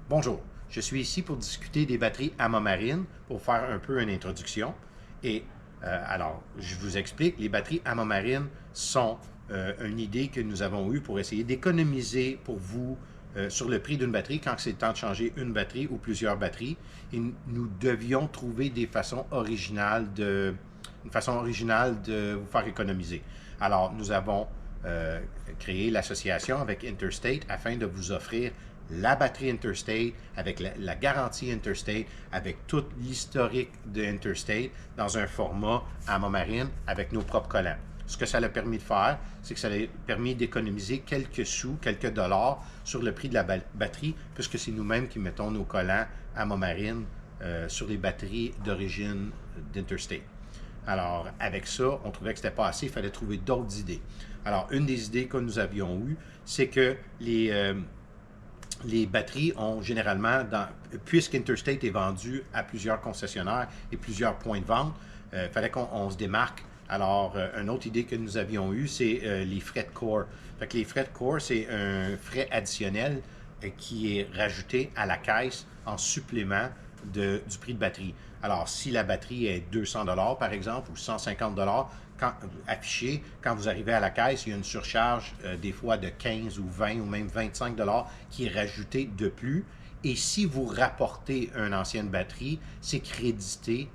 Bonjour, je suis ici pour discuter des batteries Amomarine pour faire un peu une introduction. Alors, je vous explique, les batteries Amomarine sont une idée que nous avons eue pour essayer d'économiser pour vous sur le prix d'une batterie quand c'est temps de changer une batterie ou plusieurs batteries. Et nous devions trouver des façons originales une façon originale de vous faire économiser. Alors, nous avons créé l'association avec Interstate afin de vous offrir la batterie Interstate, avec la garantie Interstate, avec tout l'historique de Interstate dans un format Amomarine avec nos propres collants. Ce que ça a permis de faire, c'est que ça a permis d'économiser quelques sous, quelques dollars sur le prix de la batterie, puisque c'est nous-mêmes qui mettons nos collants Amomarine sur les batteries d'origine d'Interstate. Alors, avec ça, on trouvait que ce n'était pas assez, il fallait trouver d'autres idées. Alors, une des idées que nous avions eues, c'est que les batteries ont généralement, puisqu'Interstate est vendu à plusieurs concessionnaires et plusieurs points de vente, il fallait qu'on se démarque. Alors, une autre idée que nous avions eue, c'est les frais de core. Fait que les frais de core, c'est un frais additionnel qui est rajouté à la caisse en supplément du prix de batterie. Alors, si la batterie est 200 $ par exemple, ou 150 $ affiché, quand vous arrivez à la caisse, il y a une surcharge des fois de 15 ou 20 ou même 25 $ qui est rajoutée de plus. Et si vous rapportez une ancienne batterie, c'est crédité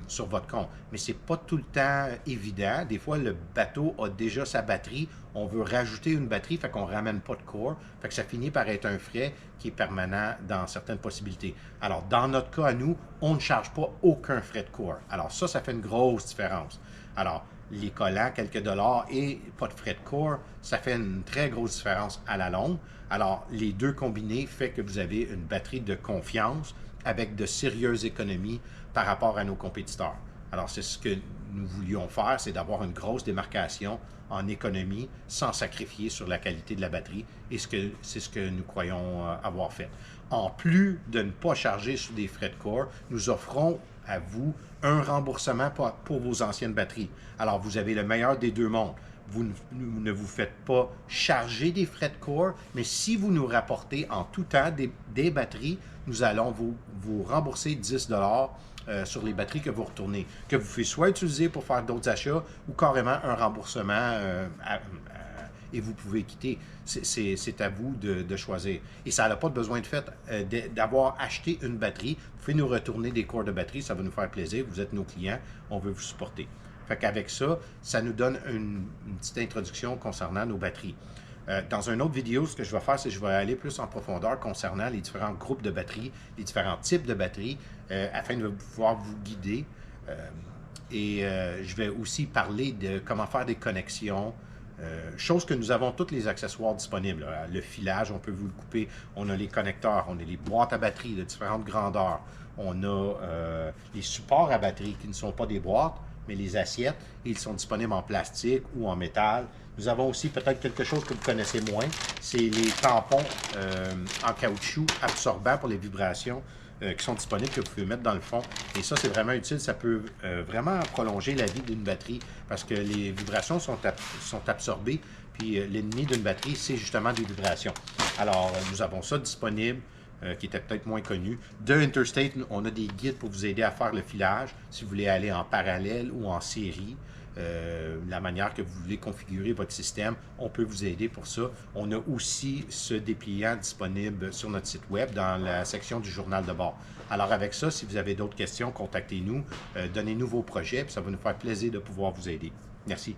sur votre compte. Mais c'est pas tout le temps évident. Des fois, le bateau a déjà sa batterie. On veut rajouter une batterie, fait qu'on ne ramène pas de core. Fait que ça finit par être un frais qui est permanent dans certaines possibilités. Alors, dans notre cas à nous, on ne charge pas aucun frais de core. Alors ça fait une grosse différence. Alors, les collants, quelques dollars et pas de frais de core, ça fait une très grosse différence à la longue. Alors, les deux combinés fait que vous avez une batterie de confiance avec de sérieuses économies par rapport à nos compétiteurs. Alors, c'est ce que nous voulions faire, c'est d'avoir une grosse démarcation en économie sans sacrifier sur la qualité de la batterie, et c'est ce que nous croyons avoir fait. En plus de ne pas charger sur des frais de core, nous offrons à vous un remboursement pour vos anciennes batteries. Alors, vous avez le meilleur des deux mondes. Vous ne vous faites pas charger des frais de core, mais si vous nous rapportez en tout temps des batteries, nous allons vous rembourser 10 $ sur les batteries que vous retournez, que vous pouvez soit utiliser pour faire d'autres achats ou carrément un remboursement et vous pouvez quitter. C'est à vous de choisir. Et ça n'a pas besoin de fait d'avoir acheté une batterie. Vous pouvez nous retourner des corps de batterie, ça va nous faire plaisir. Vous êtes nos clients, on veut vous supporter. Fait qu'avec ça, ça nous donne une petite introduction concernant nos batteries. Dans une autre vidéo, ce que je vais faire, c'est que je vais aller plus en profondeur concernant les différents groupes de batteries, les différents types de batteries, afin de pouvoir vous guider. Je vais aussi parler de comment faire des connexions, chose que nous avons tous les accessoires disponibles. Le filage, on peut vous le couper. On a les connecteurs, on a les boîtes à batterie de différentes grandeurs. On a les supports à batterie qui ne sont pas des boîtes, mais les assiettes, ils sont disponibles en plastique ou en métal. Nous avons aussi peut-être quelque chose que vous connaissez moins, c'est les tampons en caoutchouc absorbants pour les vibrations qui sont disponibles, que vous pouvez mettre dans le fond. Et ça, c'est vraiment utile. Ça peut vraiment prolonger la vie d'une batterie parce que les vibrations sont absorbées. Puis l'ennemi d'une batterie, c'est justement des vibrations. Alors, nous avons ça disponible. Qui était peut-être moins connu. De Interstate, on a des guides pour vous aider à faire le filage, si vous voulez aller en parallèle ou en série. La manière que vous voulez configurer votre système, on peut vous aider pour ça. On a aussi ce dépliant disponible sur notre site web dans la section du journal de bord. Alors avec ça, si vous avez d'autres questions, contactez-nous, donnez-nous vos projets, puis ça va nous faire plaisir de pouvoir vous aider. Merci.